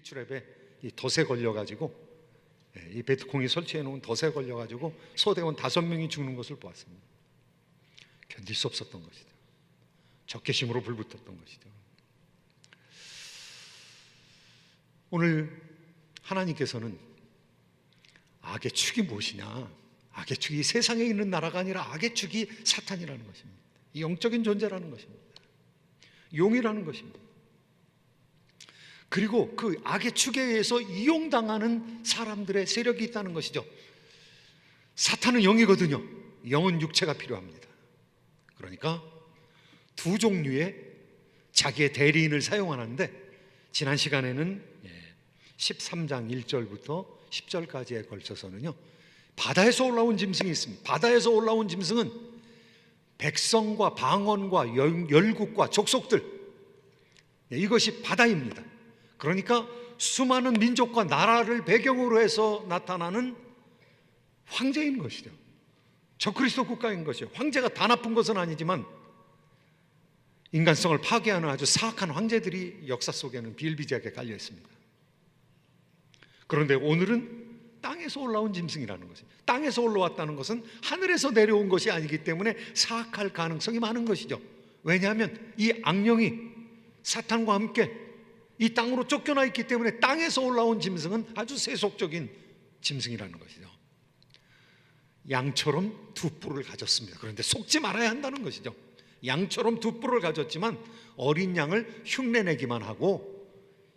스피치랩에 이 덫에 걸려가지고, 이 베트콩이 설치해 놓은 덫에 걸려가지고 소대원 5명이 죽는 것을 보았습니다. 견딜 수 없었던 것이죠. 적개심으로 불붙었던 것이죠. 오늘 하나님께서는 악의 축이 무엇이냐, 악의 축이 세상에 있는 나라가 아니라 악의 축이 사탄이라는 것입니다. 이 영적인 존재라는 것입니다. 용이라는 것입니다. 그리고 그 악의 축에 의해서 이용당하는 사람들의 세력이 있다는 것이죠. 사탄은 영이거든요. 영은 육체가 필요합니다. 그러니까 두 종류의 자기의 대리인을 사용하는데, 지난 시간에는 13장 1절부터 10절까지에 걸쳐서는요, 바다에서 올라온 짐승이 있습니다. 바다에서 올라온 짐승은 백성과 방언과 열국과 족속들, 이것이 바다입니다. 그러니까 수많은 민족과 나라를 배경으로 해서 나타나는 황제인 것이죠. 적그리스도 국가인 것이죠. 황제가 다 나쁜 것은 아니지만 인간성을 파괴하는 아주 사악한 황제들이 역사 속에는 비일비재하게 깔려 있습니다. 그런데 오늘은 땅에서 올라온 짐승이라는 것입니다. 땅에서 올라왔다는 것은 하늘에서 내려온 것이 아니기 때문에 사악할 가능성이 많은 것이죠. 왜냐하면 이 악령이 사탄과 함께 이 땅으로 쫓겨나 있기 때문에 땅에서 올라온 짐승은 아주 세속적인 짐승이라는 것이죠. 양처럼 두 뿔을 가졌습니다. 그런데 속지 말아야 한다는 것이죠. 양처럼 두 뿔을 가졌지만 어린 양을 흉내내기만 하고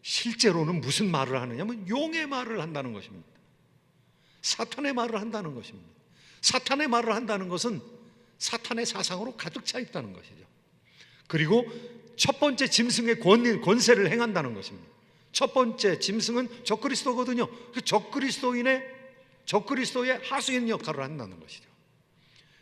실제로는 무슨 말을 하느냐면 용의 말을 한다는 것입니다. 사탄의 말을 한다는 것입니다. 사탄의 말을 한다는 것은 사탄의 사상으로 가득 차 있다는 것이죠. 그리고 첫 번째 짐승의 권세를 행한다는 것입니다. 첫 번째 짐승은 적그리스도거든요. 그 적그리스도의 하수인 역할을 한다는 것이죠.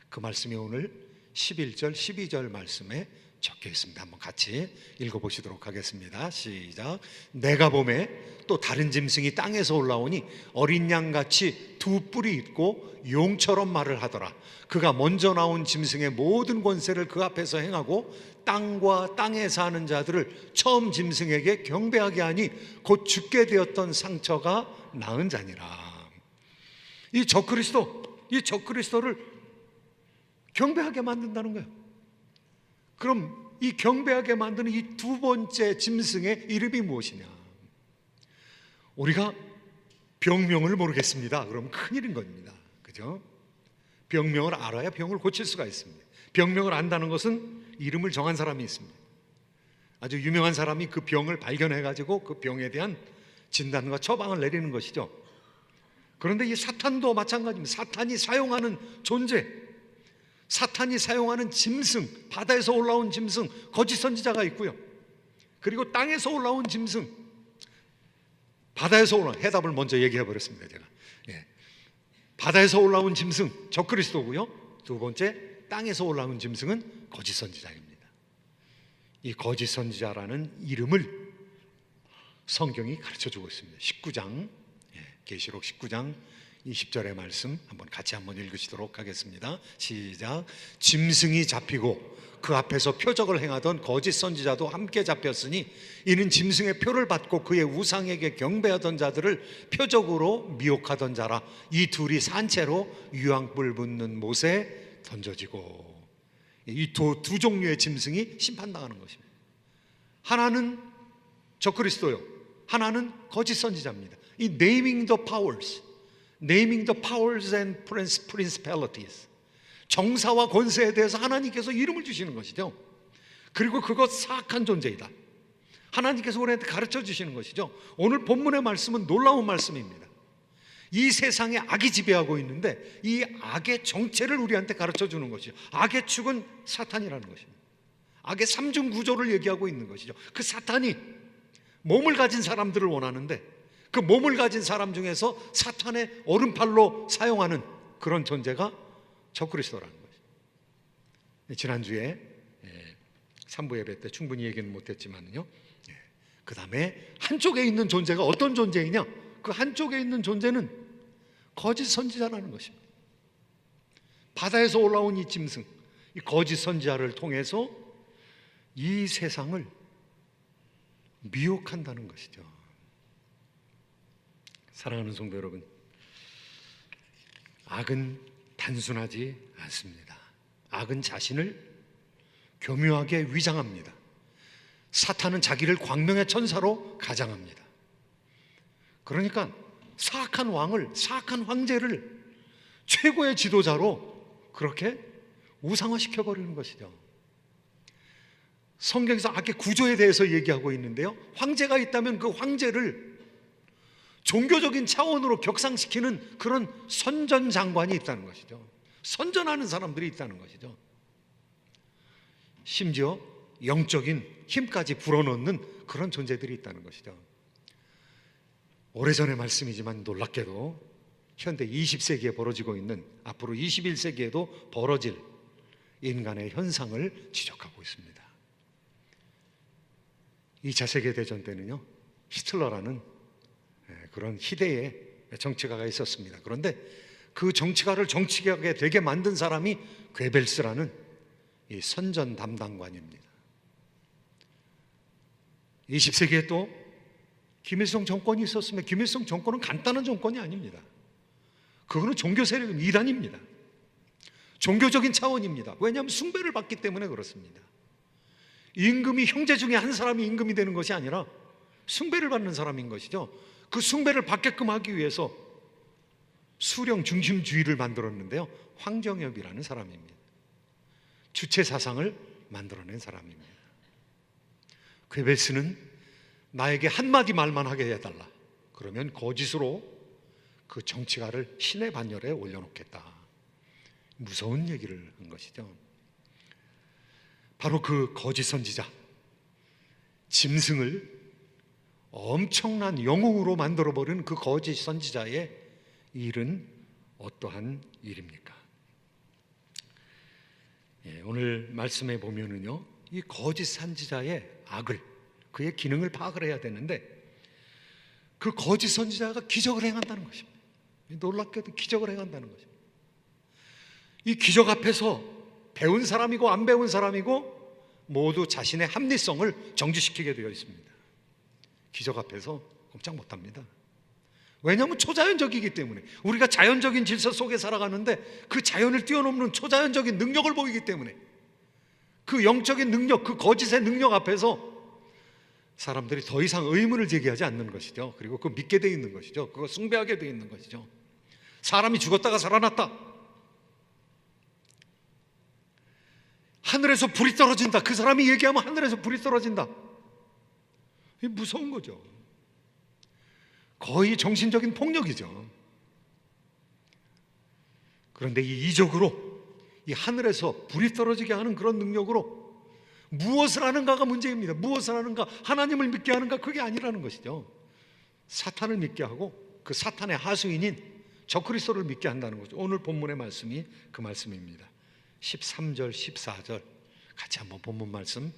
그 말씀이 오늘 11절 12절 말씀에 적혀 있습니다. 한번 같이 읽어보시도록 하겠습니다. 시작. 내가 보매 또 다른 짐승이 땅에서 올라오니 어린 양같이 두 뿔이 있고 용처럼 말을 하더라. 그가 먼저 나온 짐승의 모든 권세를 그 앞에서 행하고 땅과 땅에 사는 자들을 처음 짐승에게 경배하게 하니 곧 죽게 되었던 상처가 나은 자니라. 이 적그리스도를 경배하게 만든다는 거예요. 그럼 이 경배하게 만드는 이 두 번째 짐승의 이름이 무엇이냐? 우리가 병명을 모르겠습니다. 그럼 큰일인 겁니다. 그죠? 병명을 알아야 병을 고칠 수가 있습니다. 병명을 안다는 것은 이름을 정한 사람이 있습니다. 아주 유명한 사람이 그 병을 발견해가지고 그 병에 대한 진단과 처방을 내리는 것이죠. 그런데 이 사탄도 마찬가지입니다. 사탄이 사용하는 존재, 사탄이 사용하는 짐승, 바다에서 올라온 짐승, 거짓 선지자가 있고요. 그리고 땅에서 올라온 짐승, 바다에서 올라온, 해답을 먼저 얘기해 버렸습니다. 제가 바다에서 올라온 짐승 적그리스도고요. 두 번째, 땅에서 올라온 짐승은 거짓 선지자입니다. 이 거짓 선지자라는 이름을 성경이 가르쳐주고 있습니다. 19장, 계시록 19장 20절의 말씀 같이 한번 읽으시도록 하겠습니다. 시작. 짐승이 잡히고 그 앞에서 표적을 행하던 거짓 선지자도 함께 잡혔으니 이는 짐승의 표를 받고 그의 우상에게 경배하던 자들을 표적으로 미혹하던 자라. 이 둘이 산채로 유황불 붙는 못에 던져지고, 이 두 종류의 짐승이 심판당하는 것입니다. 하나는 적그리스도요, 하나는 거짓 선지자입니다. 이 naming the powers and principalities, 정사와 권세에 대해서 하나님께서 이름을 주시는 것이죠. 그리고 그것 사악한 존재이다, 하나님께서 우리한테 가르쳐 주시는 것이죠. 오늘 본문의 말씀은 놀라운 말씀입니다. 이 세상에 악이 지배하고 있는데 이 악의 정체를 우리한테 가르쳐 주는 것이죠. 악의 축은 사탄이라는 것입니다. 악의 삼중 구조를 얘기하고 있는 것이죠. 그 사탄이 몸을 가진 사람들을 원하는데 그 몸을 가진 사람 중에서 사탄의 오른팔로 사용하는 그런 존재가 적그리스도라는 것이죠. 지난주에 3부 예배 때 충분히 얘기는 못했지만요, 그 다음에 한쪽에 있는 존재가 어떤 존재이냐, 그 한쪽에 있는 존재는 거짓 선지자라는 것입니다. 바다에서 올라온 이 짐승, 이 거짓 선지자를 통해서 이 세상을 미혹한다는 것이죠. 사랑하는 성도 여러분, 악은 단순하지 않습니다. 악은 자신을 교묘하게 위장합니다. 사탄은 자기를 광명의 천사로 가장합니다. 그러니까 사악한 왕을, 사악한 황제를 최고의 지도자로 그렇게 우상화시켜버리는 것이죠. 성경에서 악의 구조에 대해서 얘기하고 있는데요, 황제가 있다면 그 황제를 종교적인 차원으로 격상시키는 그런 선전장관이 있다는 것이죠. 선전하는 사람들이 있다는 것이죠. 심지어 영적인 힘까지 불어넣는 그런 존재들이 있다는 것이죠. 오래전의 말씀이지만 놀랍게도 현대 20세기에 벌어지고 있는, 앞으로 21세기에도 벌어질 인간의 현상을 지적하고 있습니다. 2차 세계대전 때는요, 히틀러라는 그런 희대의 정치가가 있었습니다. 그런데 그 정치가를 정치가게 되게 만든 사람이 괴벨스라는 이 선전 담당관입니다. 20세기에 또 김일성 정권이 있었으면, 김일성 정권은 간단한 정권이 아닙니다. 그거는 종교 세력은 이단입니다. 종교적인 차원입니다. 왜냐하면 숭배를 받기 때문에 그렇습니다. 임금이, 형제 중에 한 사람이 임금이 되는 것이 아니라 숭배를 받는 사람인 것이죠. 그 숭배를 받게끔 하기 위해서 수령 중심주의를 만들었는데요, 황정엽이라는 사람입니다. 주체 사상을 만들어낸 사람입니다. 괴벨스는 나에게 한마디 말만 하게 해달라, 그러면 거짓으로 그 정치가를 신의 반열에 올려놓겠다. 무서운 얘기를 한 것이죠. 바로 그 거짓 선지자, 짐승을 엄청난 영웅으로 만들어버린 그 거짓 선지자의 일은 어떠한 일입니까? 오늘 말씀에 보면은요, 이 거짓 선지자의 악을, 그의 기능을 파악을 해야 되는데, 그 거짓 선지자가 기적을 행한다는 것입니다. 놀랍게도 기적을 행한다는 것입니다. 이 기적 앞에서 배운 사람이고 안 배운 사람이고 모두 자신의 합리성을 정지시키게 되어 있습니다. 기적 앞에서 꼼짝 못합니다. 왜냐하면 초자연적이기 때문에, 우리가 자연적인 질서 속에 살아가는데 그 자연을 뛰어넘는 초자연적인 능력을 보이기 때문에, 그 영적인 능력, 그 거짓의 능력 앞에서 사람들이 더 이상 의문을 제기하지 않는 것이죠. 그리고 그거 믿게 돼 있는 것이죠. 그거 숭배하게 돼 있는 것이죠. 사람이 죽었다가 살아났다, 하늘에서 불이 떨어진다, 그 사람이 얘기하면 하늘에서 불이 떨어진다, 이게 무서운 거죠. 거의 정신적인 폭력이죠. 그런데 이 이적으로, 이 하늘에서 불이 떨어지게 하는 그런 능력으로 무엇을 하는가가 문제입니다. 무엇을 하는가, 하나님을 믿게 하는가, 그게 아니라는 것이죠. 사탄을 믿게 하고 그 사탄의 하수인인 적그리스도를 믿게 한다는 거죠. 오늘 본문의 말씀이 그 말씀입니다. 13절 14절 같이 한번 본문 말씀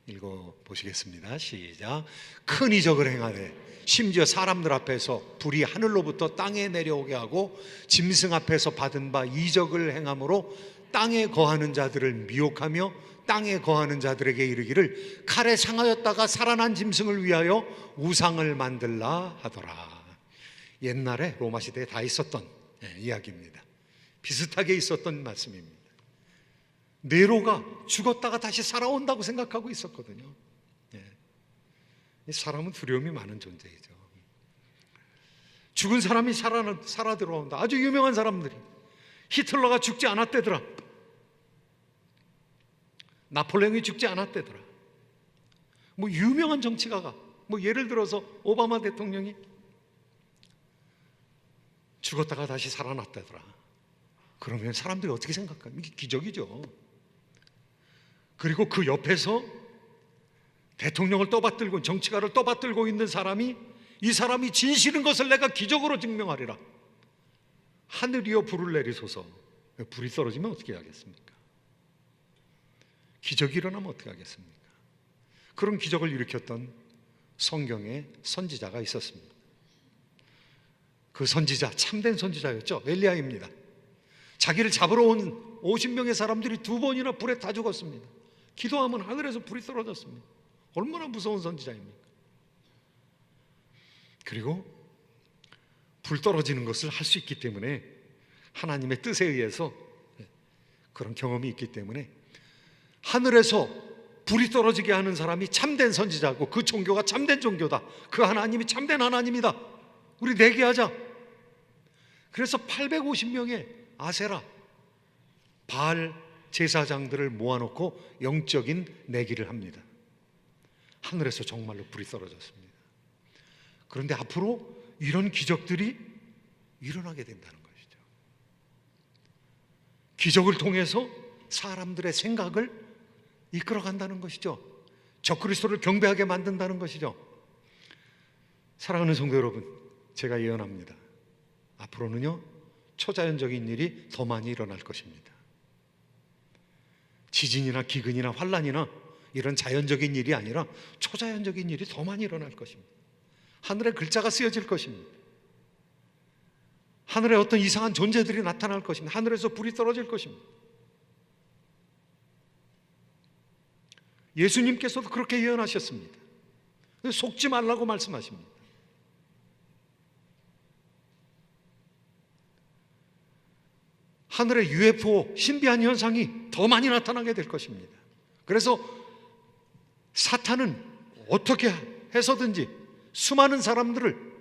읽어보시겠습니다. 시작. 큰 이적을 행하되 심지어 사람들 앞에서 불이 하늘로부터 땅에 내려오게 하고 짐승 앞에서 받은 바 이적을 행함으로 땅에 거하는 자들을 미혹하며 땅에 거하는 자들에게 이르기를 칼에 상하였다가 살아난 짐승을 위하여 우상을 만들라 하더라. 옛날에 로마 시대에 다 있었던 이야기입니다. 비슷하게 있었던 말씀입니다. 네로가 죽었다가 다시 살아온다고 생각하고 있었거든요. 사람은 두려움이 많은 존재이죠. 죽은 사람이 살아 들어온다. 아주 유명한 사람들이, 히틀러가 죽지 않았대더라, 나폴레옹이 죽지 않았대더라. 뭐 유명한 정치가가, 뭐 예를 들어서 오바마 대통령이 죽었다가 다시 살아났다더라. 그러면 사람들이 어떻게 생각합니까? 이게 기적이죠. 그리고 그 옆에서 대통령을 떠받들고 정치가를 떠받들고 있는 사람이, 이 사람이 진실인 것을 내가 기적으로 증명하리라. 하늘이여 불을 내리소서. 불이 떨어지면 어떻게 하겠습니까? 기적이 일어나면 어떻게 하겠습니까? 그런 기적을 일으켰던 성경의 선지자가 있었습니다. 그 선지자, 참된 선지자였죠. 엘리야입니다. 자기를 잡으러 온 50명의 사람들이 2번이나 불에 다 죽었습니다. 기도하면 하늘에서 불이 떨어졌습니다. 얼마나 무서운 선지자입니까? 그리고 불 떨어지는 것을 할 수 있기 때문에, 하나님의 뜻에 의해서 그런 경험이 있기 때문에 하늘에서 불이 떨어지게 하는 사람이 참된 선지자고, 그 종교가 참된 종교다, 그 하나님이 참된 하나님이다, 우리 내기하자. 그래서 850명의 아세라 바알 제사장들을 모아놓고 영적인 내기를 합니다. 하늘에서 정말로 불이 떨어졌습니다. 그런데 앞으로 이런 기적들이 일어나게 된다는 것이죠. 기적을 통해서 사람들의 생각을 이끌어간다는 것이죠. 적그리스도를 경배하게 만든다는 것이죠. 사랑하는 성도 여러분, 제가 예언합니다. 앞으로는요, 초자연적인 일이 더 많이 일어날 것입니다. 지진이나 기근이나 환란이나 이런 자연적인 일이 아니라 초자연적인 일이 더 많이 일어날 것입니다. 하늘에 글자가 쓰여질 것입니다. 하늘에 어떤 이상한 존재들이 나타날 것입니다. 하늘에서 불이 떨어질 것입니다. 예수님께서도 그렇게 예언하셨습니다. 속지 말라고 말씀하십니다. 하늘의 UFO, 신비한 현상이 더 많이 나타나게 될 것입니다. 그래서 사탄은 어떻게 해서든지 수많은 사람들을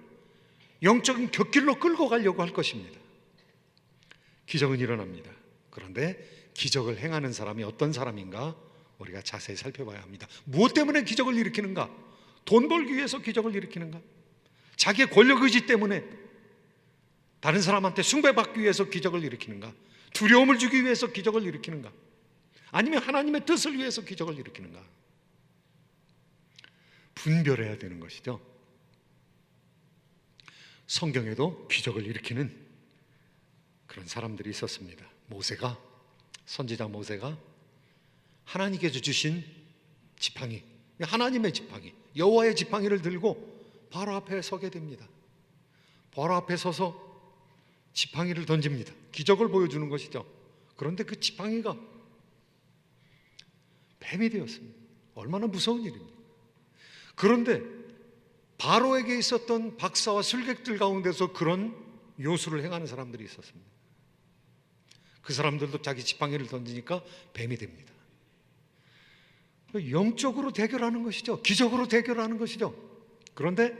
영적인 곁길로 끌고 가려고 할 것입니다. 기적은 일어납니다. 그런데 기적을 행하는 사람이 어떤 사람인가 우리가 자세히 살펴봐야 합니다. 무엇 때문에 기적을 일으키는가? 돈 벌기 위해서 기적을 일으키는가? 자기의 권력의지 때문에 다른 사람한테 숭배받기 위해서 기적을 일으키는가? 두려움을 주기 위해서 기적을 일으키는가? 아니면 하나님의 뜻을 위해서 기적을 일으키는가? 분별해야 되는 것이죠. 성경에도 기적을 일으키는 그런 사람들이 있었습니다. 모세가, 선지자 모세가 하나님께서 주신 지팡이, 하나님의 지팡이, 여호와의 지팡이를 들고 바로 앞에 서게 됩니다. 바로 앞에 서서 지팡이를 던집니다. 기적을 보여주는 것이죠. 그런데 그 지팡이가 뱀이 되었습니다. 얼마나 무서운 일입니까? 그런데 바로에게 있었던 박사와 술객들 가운데서 그런 요술을 행하는 사람들이 있었습니다. 그 사람들도 자기 지팡이를 던지니까 뱀이 됩니다. 영적으로 대결하는 것이죠. 기적으로 대결하는 것이죠. 그런데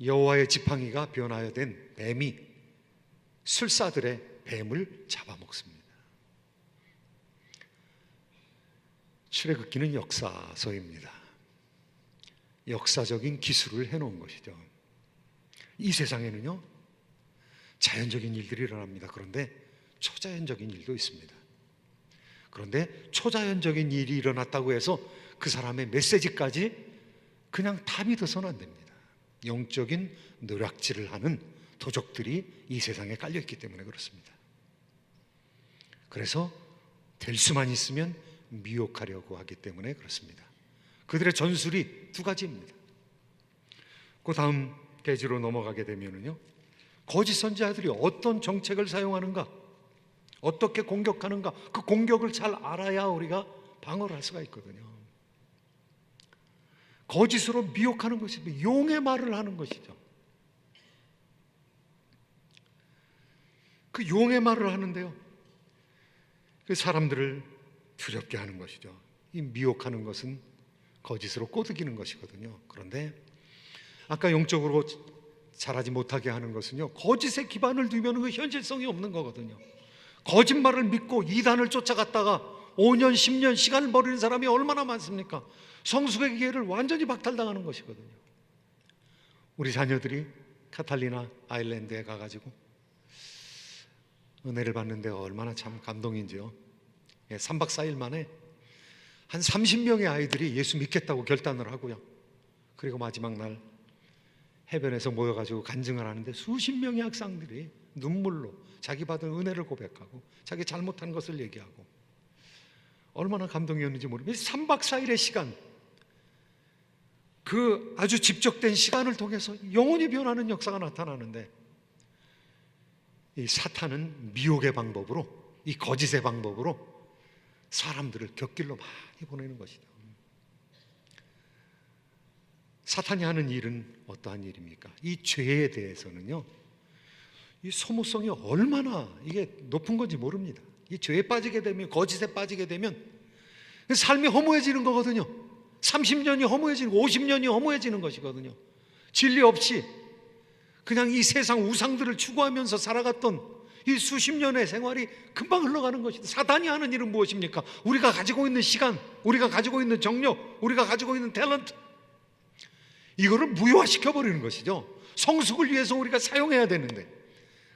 여호와의 지팡이가 변화되어 된 뱀이 술사들의 뱀을 잡아먹습니다. 출애굽기는 역사서입니다. 역사적인 기술을 해놓은 것이죠. 이 세상에는요, 자연적인 일들이 일어납니다. 그런데 초자연적인 일도 있습니다. 그런데 초자연적인 일이 일어났다고 해서 그 사람의 메시지까지 그냥 다 믿어서는 안 됩니다. 영적인 노략질을 하는 도적들이 이 세상에 깔려있기 때문에 그렇습니다. 그래서 될 수만 있으면 미혹하려고 하기 때문에 그렇습니다. 그들의 전술이 두 가지입니다. 그 다음 페이지로 넘어가게 되면요, 거짓 선지자들이 어떤 정책을 사용하는가, 어떻게 공격하는가, 그 공격을 잘 알아야 우리가 방어를 할 수가 있거든요. 거짓으로 미혹하는 것이 용의 말을 하는 것이죠. 그 용의 말을 하는데요, 그 사람들을 두렵게 하는 것이죠. 이 미혹하는 것은 거짓으로 꼬드기는 것이거든요. 그런데 아까 영적으로 잘하지 못하게 하는 것은요, 거짓에 기반을 두면 그 현실성이 없는 거거든요. 거짓말을 믿고 이단을 쫓아갔다가 5년, 10년 시간을 버리는 사람이 얼마나 많습니까? 성숙의 기회를 완전히 박탈당하는 것이거든요. 우리 자녀들이 카탈리나 아일랜드에 가가지고 은혜를 받는데 얼마나 참 감동인지요. 3박 4일 만에 한 30명의 아이들이 예수 믿겠다고 결단을 하고요, 그리고 마지막 날 해변에서 모여가지고 간증을 하는데 수십 명의 학생들이 눈물로 자기 받은 은혜를 고백하고 자기 잘못한 것을 얘기하고, 얼마나 감동이었는지 모르겠어요. 3박 4일의 시간, 그 아주 집적된 시간을 통해서 영혼이 변하는 역사가 나타나는데, 이 사탄은 미혹의 방법으로, 이 거짓의 방법으로 사람들을 곁길로 많이 보내는 것이죠. 사탄이 하는 일은 어떠한 일입니까? 이 죄에 대해서는요, 이 소모성이 얼마나 이게 높은 건지 모릅니다. 이 죄에 빠지게 되면, 거짓에 빠지게 되면 삶이 허무해지는 거거든요. 30년이 허무해지는, 50년이 허무해지는 것이거든요. 진리 없이 그냥 이 세상 우상들을 추구하면서 살아갔던 이 수십 년의 생활이 금방 흘러가는 것이다. 사단이 하는 일은 무엇입니까? 우리가 가지고 있는 시간, 우리가 가지고 있는 정력, 우리가 가지고 있는 탤런트, 이거를 무효화시켜버리는 것이죠. 성숙을 위해서 우리가 사용해야 되는데,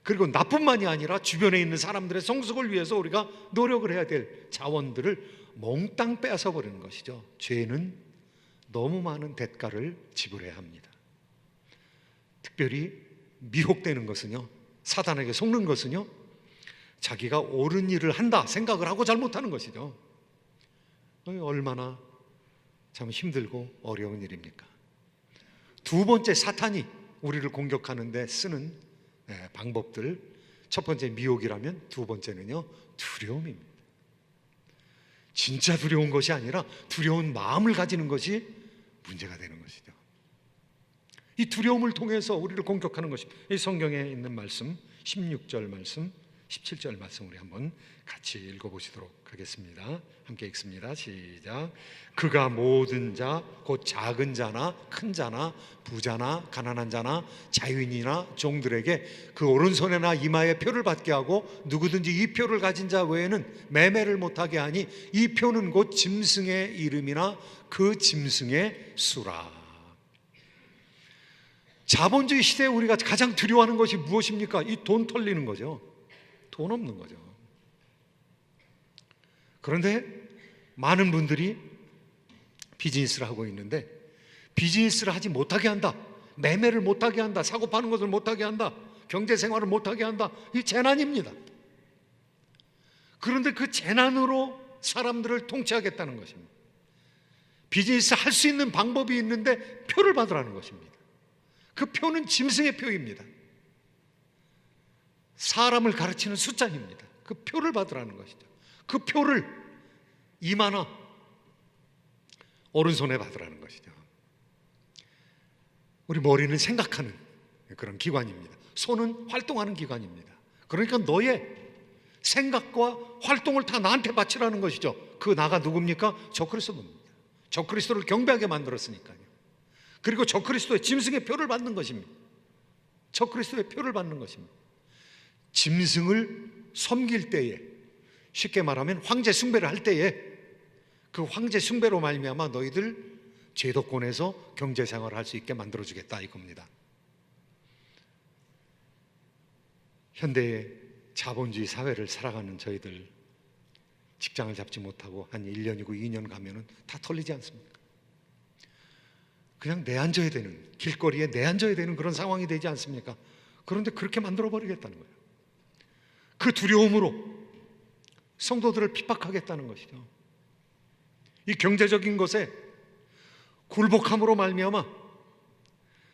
그리고 나뿐만이 아니라 주변에 있는 사람들의 성숙을 위해서 우리가 노력을 해야 될 자원들을 몽땅 빼앗아버리는 것이죠. 죄는 너무 많은 대가를 지불해야 합니다. 특별히 미혹되는 것은요, 사단에게 속는 것은요, 자기가 옳은 일을 한다 생각을 하고 잘못하는 것이죠. 얼마나 참 힘들고 어려운 일입니까? 두 번째, 사탄이 우리를 공격하는데 쓰는 방법들, 첫 번째 미혹이라면 두 번째는요, 두려움입니다. 진짜 두려운 것이 아니라 두려운 마음을 가지는 것이 문제가 되는 것이죠. 이 두려움을 통해서 우리를 공격하는 것입니다. 이 성경에 있는 말씀, 16절 말씀, 17절 말씀 우리 한번 같이 읽어보시도록 하겠습니다. 함께 읽습니다. 시작. 그가 모든 자, 곧 작은 자나 큰 자나 부자나 가난한 자나 자유인이나 종들에게 그 오른손에나 이마에 표를 받게 하고 누구든지 이 표를 가진 자 외에는 매매를 못하게 하니 이 표는 곧 짐승의 이름이나 그 짐승의 수라. 자본주의 시대에 우리가 가장 두려워하는 것이 무엇입니까? 이 돈 털리는 거죠. 돈 없는 거죠. 그런데 많은 분들이 비즈니스를 하고 있는데, 비즈니스를 하지 못하게 한다, 매매를 못하게 한다, 사고 파는 것을 못하게 한다, 경제생활을 못하게 한다, 이 재난입니다. 그런데 그 재난으로 사람들을 통치하겠다는 것입니다. 비즈니스 할 수 있는 방법이 있는데 표를 받으라는 것입니다. 그 표는 짐승의 표입니다. 사람을 가르치는 숫자입니다. 그 표를 받으라는 것이죠. 그 표를 이마나 오른손에 받으라는 것이죠. 우리 머리는 생각하는 그런 기관입니다. 손은 활동하는 기관입니다. 그러니까 너의 생각과 활동을 다 나한테 바치라는 것이죠. 그 나가 누굽니까? 저 그리스도입니다. 저 그리스도를 경배하게 만들었으니까요. 그리고 저 그리스도의 짐승의 표를 받는 것입니다. 저 그리스도의 표를 받는 것입니다. 짐승을 섬길 때에, 쉽게 말하면 황제 숭배를 할 때에, 그 황제 숭배로 말미암아 너희들 제도권에서 경제생활을 할 수 있게 만들어주겠다 이겁니다. 현대의 자본주의 사회를 살아가는 저희들, 직장을 잡지 못하고 한 1년이고 2년 가면은 다 털리지 않습니까? 그냥 내앉아야 되는, 길거리에 내앉아야 되는 그런 상황이 되지 않습니까? 그런데 그렇게 만들어버리겠다는 거예요. 그 두려움으로 성도들을 핍박하겠다는 것이죠. 이 경제적인 것에 굴복함으로 말미암아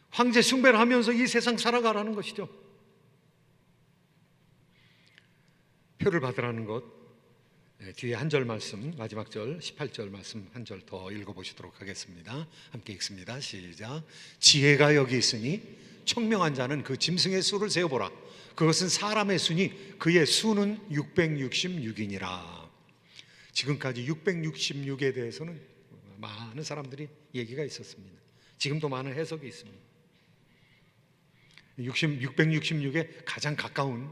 황제 숭배를 하면서 이 세상 살아가라는 것이죠. 표를 받으라는 것, 뒤에 한 절 말씀, 마지막 절 18절 말씀 한 절 더 읽어보시도록 하겠습니다. 함께 읽습니다. 시작. 지혜가 여기 있으니 총명한 자는 그 짐승의 수를 세어보라. 그것은 사람의 수니 그의 수는 666이니라. 지금까지 666에 대해서는 많은 사람들이 얘기가 있었습니다. 지금도 많은 해석이 있습니다. 666에 가장 가까운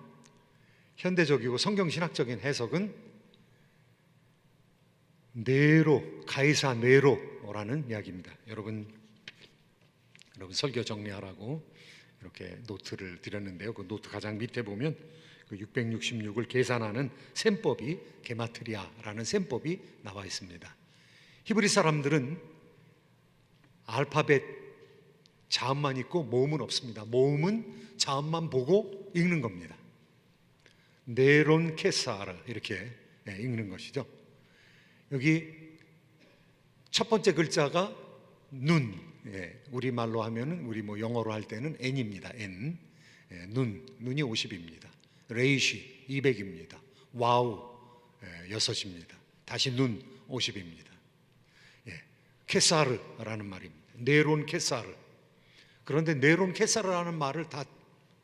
현대적이고 성경신학적인 해석은 네로, 가이사 네로라는 이야기입니다. 여러분 설교 정리하라고 이렇게 노트를 드렸는데요. 그 노트 가장 밑에 보면 그 666을 계산하는 셈법이, 게마트리아라는 셈법이 나와 있습니다. 히브리 사람들은 알파벳 자음만 있고 모음은 없습니다. 모음은 자음만 보고 읽는 겁니다. 네론 케사르 이렇게 읽는 것이죠. 여기 첫 번째 글자가 눈, 우리말로 하면은, 우리 뭐 영어로 할 때는 N입니다. N. 눈이 50입니다. 레이시 200입니다. 와우 6입니다. 다시 눈 50입니다. 케사르라는 말입니다. 네론 케사르. 그런데 네론 케사르라는 말을 다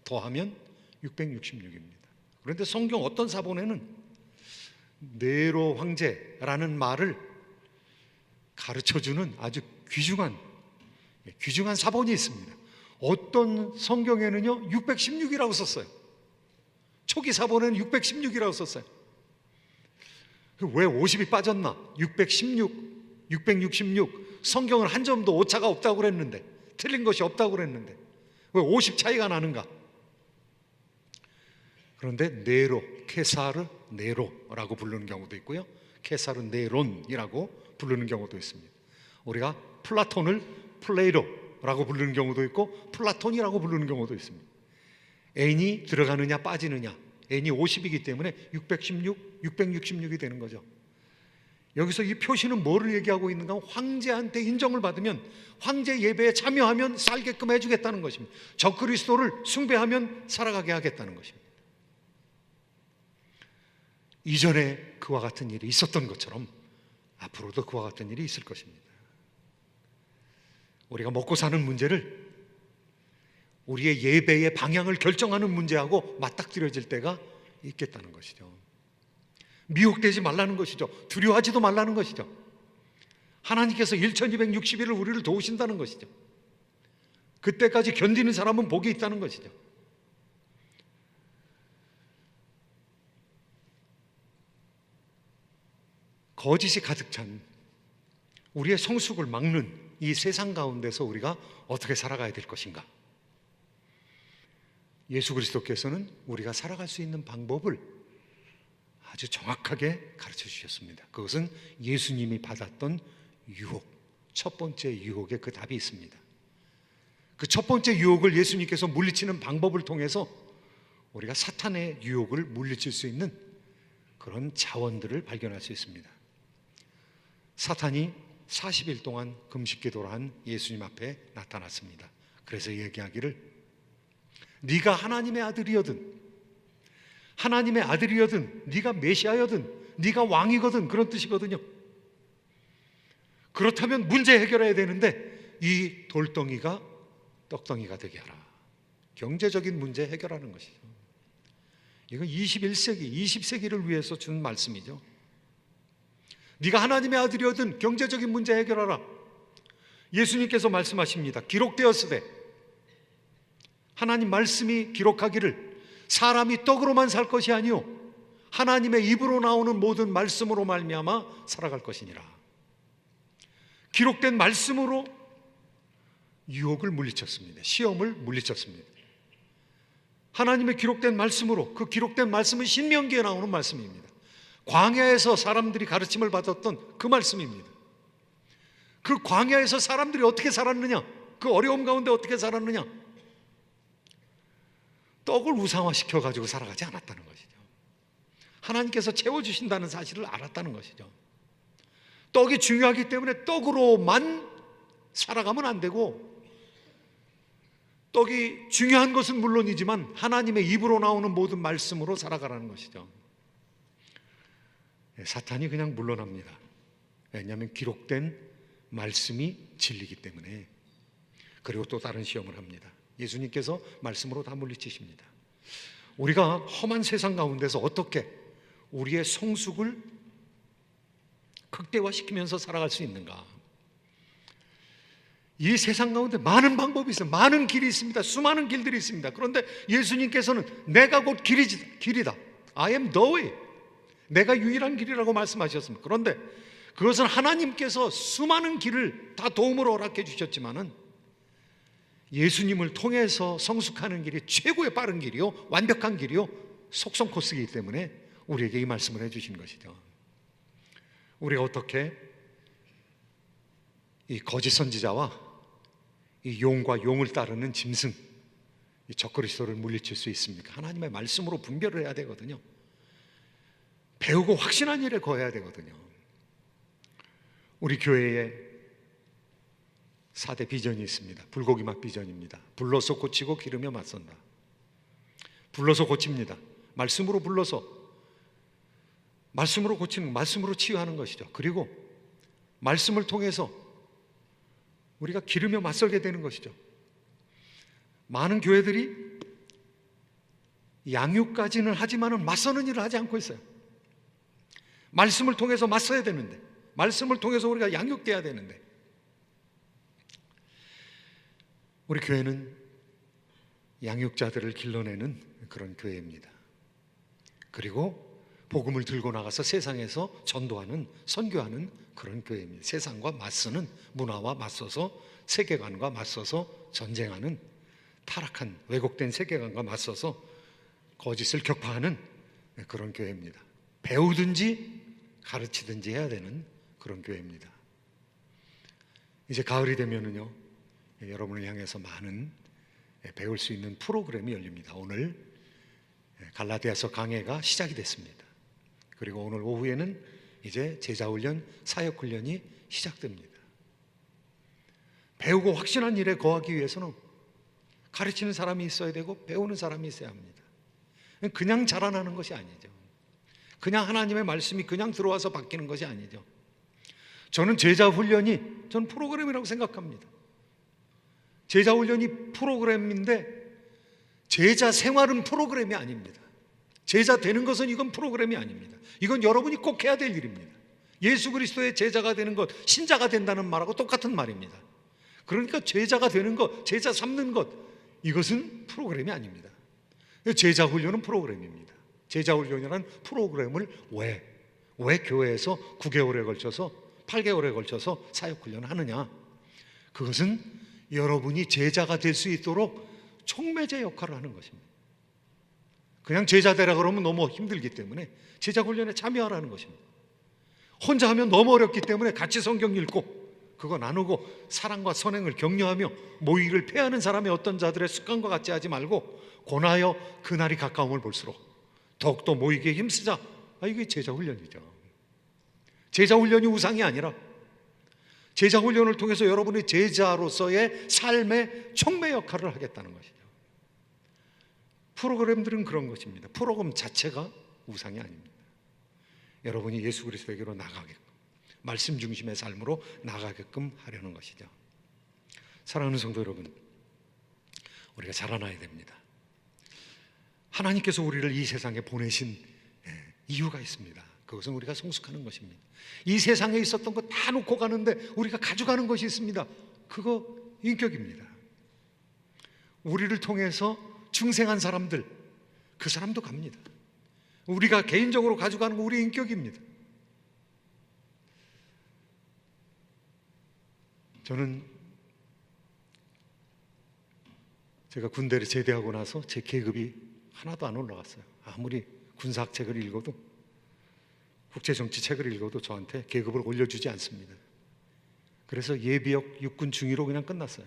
더하면 666입니다. 그런데 성경 어떤 사본에는 네로 황제라는 말을 가르쳐주는 아주 귀중한 사본이 있습니다. 어떤 성경에는요 616이라고 썼어요. 초기 사본에는 616이라고 썼어요. 왜 50이 빠졌나? 616, 666 성경은 한 점도 오차가 없다고 그랬는데, 틀린 것이 없다고 그랬는데 왜 50 차이가 나는가? 그런데 네로, 케사르 네로라고 부르는 경우도 있고요, 케사르 네론이라고 부르는 경우도 있습니다. 우리가 플라톤을 플레이로라고 부르는 경우도 있고 플라톤이라고 부르는 경우도 있습니다. n이 들어가느냐 빠지느냐, n이 50이기 때문에 616, 666이 되는 거죠. 여기서 이 표시는 뭐를 얘기하고 있는가? 황제한테 인정을 받으면, 황제 예배에 참여하면 살게끔 해주겠다는 것입니다. 적그리스도를 숭배하면 살아가게 하겠다는 것입니다. 이전에 그와 같은 일이 있었던 것처럼 앞으로도 그와 같은 일이 있을 것입니다. 우리가 먹고 사는 문제를 우리의 예배의 방향을 결정하는 문제하고 맞닥뜨려질 때가 있겠다는 것이죠. 미혹되지 말라는 것이죠. 두려워하지도 말라는 것이죠. 하나님께서 1260일을 우리를 도우신다는 것이죠. 그때까지 견디는 사람은 복이 있다는 것이죠. 거짓이 가득 찬 우리의 성숙을 막는 이 세상 가운데서 우리가 어떻게 살아가야 될 것인가? 예수 그리스도께서는 우리가 살아갈 수 있는 방법을 아주 정확하게 가르쳐 주셨습니다. 그것은 예수님이 받았던 유혹, 첫 번째 유혹에 그 답이 있습니다. 그 첫 번째 유혹을 예수님께서 물리치는 방법을 통해서 우리가 사탄의 유혹을 물리칠 수 있는 그런 자원들을 발견할 수 있습니다. 사탄이 40일 동안 금식기도를 한 예수님 앞에 나타났습니다. 그래서 얘기하기를, 네가 하나님의 아들이거든, 네가 메시아여든, 네가 왕이거든, 그런 뜻이거든요. 그렇다면 문제 해결해야 되는데 이 돌덩이가 떡덩이가 되게 하라. 경제적인 문제 해결하는 것이죠. 이건 21세기, 20세기를 위해서 준 말씀이죠. 네가 하나님의 아들이거든 경제적인 문제 해결하라. 예수님께서 말씀하십니다. 기록되었으되, 하나님 말씀이 기록하기를 사람이 떡으로만 살 것이 아니요 하나님의 입으로 나오는 모든 말씀으로 말미암아 살아갈 것이니라. 기록된 말씀으로 유혹을 물리쳤습니다. 시험을 물리쳤습니다. 하나님의 기록된 말씀으로, 그 기록된 말씀은 신명기에 나오는 말씀입니다. 광야에서 사람들이 가르침을 받았던 그 말씀입니다. 그 광야에서 사람들이 어떻게 살았느냐, 그 어려움 가운데 어떻게 살았느냐, 떡을 우상화시켜 가지고 살아가지 않았다는 것이죠. 하나님께서 채워주신다는 사실을 알았다는 것이죠. 떡이 중요하기 때문에 떡으로만 살아가면 안 되고, 떡이 중요한 것은 물론이지만 하나님의 입으로 나오는 모든 말씀으로 살아가라는 것이죠. 사탄이 그냥 물러납니다. 왜냐하면 기록된 말씀이 진리이기 때문에. 그리고 또 다른 시험을 합니다. 예수님께서 말씀으로 다 물리치십니다. 우리가 험한 세상 가운데서 어떻게 우리의 성숙을 극대화시키면서 살아갈 수 있는가? 이 세상 가운데 많은 방법이 있어요. 많은 길이 있습니다. 수많은 길들이 있습니다. 그런데 예수님께서는 내가 곧 길이다. I am the way. 내가 유일한 길이라고 말씀하셨습니다. 그런데 그것은 하나님께서 수많은 길을 다 도움으로 허락해 주셨지만은 예수님을 통해서 성숙하는 길이 최고의 빠른 길이요, 완벽한 길이요, 속성 코스이기 때문에 우리에게 이 말씀을 해주신 것이죠. 우리가 어떻게 이 거짓 선지자와 이 용과 용을 따르는 짐승, 이 적그리스도를 물리칠 수 있습니까? 하나님의 말씀으로 분별을 해야 되거든요. 배우고 확신한 일에 거해야 되거든요. 우리 교회에 4대 비전이 있습니다. 불고기 맛 비전입니다. 불러서 고치고 기르며 맞선다. 불러서 고칩니다. 말씀으로 불러서, 말씀으로 고치는, 말씀으로 치유하는 것이죠. 그리고 말씀을 통해서 우리가 기르며 맞설게 되는 것이죠. 많은 교회들이 양육까지는 하지만은 맞서는 일을 하지 않고 있어요. 말씀을 통해서 맞서야 되는데, 말씀을 통해서 우리가 양육돼야 되는데, 우리 교회는 양육자들을 길러내는 그런 교회입니다. 그리고 복음을 들고 나가서 세상에서 전도하는, 선교하는 그런 교회입니다. 세상과 맞서는, 문화와 맞서서, 세계관과 맞서서 전쟁하는, 타락한 왜곡된 세계관과 맞서서 거짓을 격파하는 그런 교회입니다. 배우든지 가르치든지 해야 되는 그런 교회입니다. 이제 가을이 되면은요, 여러분을 향해서 많은 배울 수 있는 프로그램이 열립니다. 오늘 갈라디아서 강해가 시작이 됐습니다. 그리고 오늘 오후에는 이제 제자훈련, 사역훈련이 시작됩니다. 배우고 확신한 일에 거하기 위해서는 가르치는 사람이 있어야 되고 배우는 사람이 있어야 합니다. 그냥 자라나는 것이 아니죠. 그냥 하나님의 말씀이 그냥 들어와서 바뀌는 것이 아니죠. 저는 제자훈련이 저는 프로그램이라고 생각합니다. 제자훈련이 프로그램인데 제자 생활은 프로그램이 아닙니다. 제자 되는 것은 이건 프로그램이 아닙니다. 이건 여러분이 꼭 해야 될 일입니다. 예수 그리스도의 제자가 되는 것, 신자가 된다는 말하고 똑같은 말입니다. 그러니까 제자가 되는 것, 제자 삼는 것, 이것은 프로그램이 아닙니다. 제자 훈련은 프로그램입니다. 제자 훈련이라는 프로그램을 왜 교회에서 9개월에 걸쳐서 8개월에 걸쳐서 사역 훈련을 하느냐? 그것은 여러분이 제자가 될 수 있도록 촉매제 역할을 하는 것입니다. 그냥 제자 되라 그러면 너무 힘들기 때문에 제자 훈련에 참여하라는 것입니다. 혼자 하면 너무 어렵기 때문에 같이 성경 읽고 그거 나누고 사랑과 선행을 격려하며 모이를 패하는 사람의 어떤 자들의 습관과 같이 하지 말고 고나여 그날이 가까움을 볼수록 더욱더 모이기에 힘쓰자. 이게 제자 훈련이죠. 제자 훈련이 우상이 아니라 제자 훈련을 통해서 여러분의 제자로서의 삶의 촉매 역할을 하겠다는 것이죠. 프로그램들은 그런 것입니다. 프로그램 자체가 우상이 아닙니다. 여러분이 예수 그리스도에게로 나가게끔, 말씀 중심의 삶으로 나가게끔 하려는 것이죠. 사랑하는 성도 여러분, 우리가 자라나야 됩니다. 하나님께서 우리를 이 세상에 보내신 이유가 있습니다. 그것은 우리가 성숙하는 것입니다. 이 세상에 있었던 거 다 놓고 가는데 우리가 가져가는 것이 있습니다. 그거 인격입니다. 우리를 통해서 중생한 사람들, 그 사람도 갑니다. 우리가 개인적으로 가져가는 거 우리의 인격입니다. 저는 제가 군대를 제대하고 나서 제 계급이 하나도 안 올라갔어요. 아무리 군사학 책을 읽어도, 국제정치 책을 읽어도 저한테 계급을 올려주지 않습니다. 그래서 예비역 육군 중위로 그냥 끝났어요.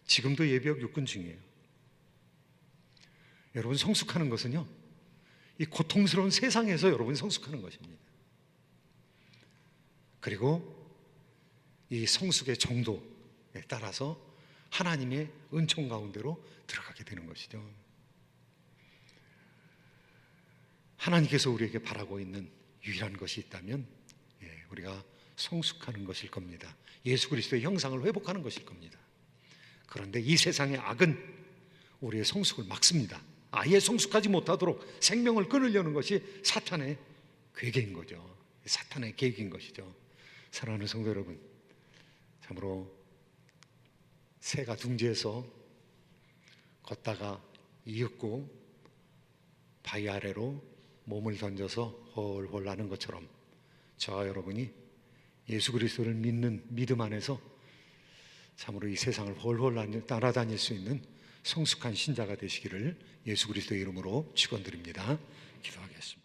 지금도 예비역 육군 중이에요. 여러분, 성숙하는 것은요, 이 고통스러운 세상에서 여러분이 성숙하는 것입니다. 그리고 이 성숙의 정도에 따라서 하나님의 은총 가운데로 들어가게 되는 것이죠. 하나님께서 우리에게 바라고 있는 유일한 것이 있다면 우리가 성숙하는 것일 겁니다. 예수 그리스도의 형상을 회복하는 것일 겁니다. 그런데 이 세상의 악은 우리의 성숙을 막습니다. 아예 성숙하지 못하도록 생명을 끊으려는 것이 사탄의 괴계인 거죠. 사탄의 계획인 것이죠. 사랑하는 성도 여러분, 참으로 새가 둥지에서 걷다가 이윽고 바위 아래로 몸을 던져서 홀홀 나는 것처럼 저와 여러분이 예수 그리스도를 믿는 믿음 안에서 참으로 이 세상을 홀홀 따라다닐 수 있는 성숙한 신자가 되시기를 예수 그리스도의 이름으로 축원드립니다. 기도하겠습니다.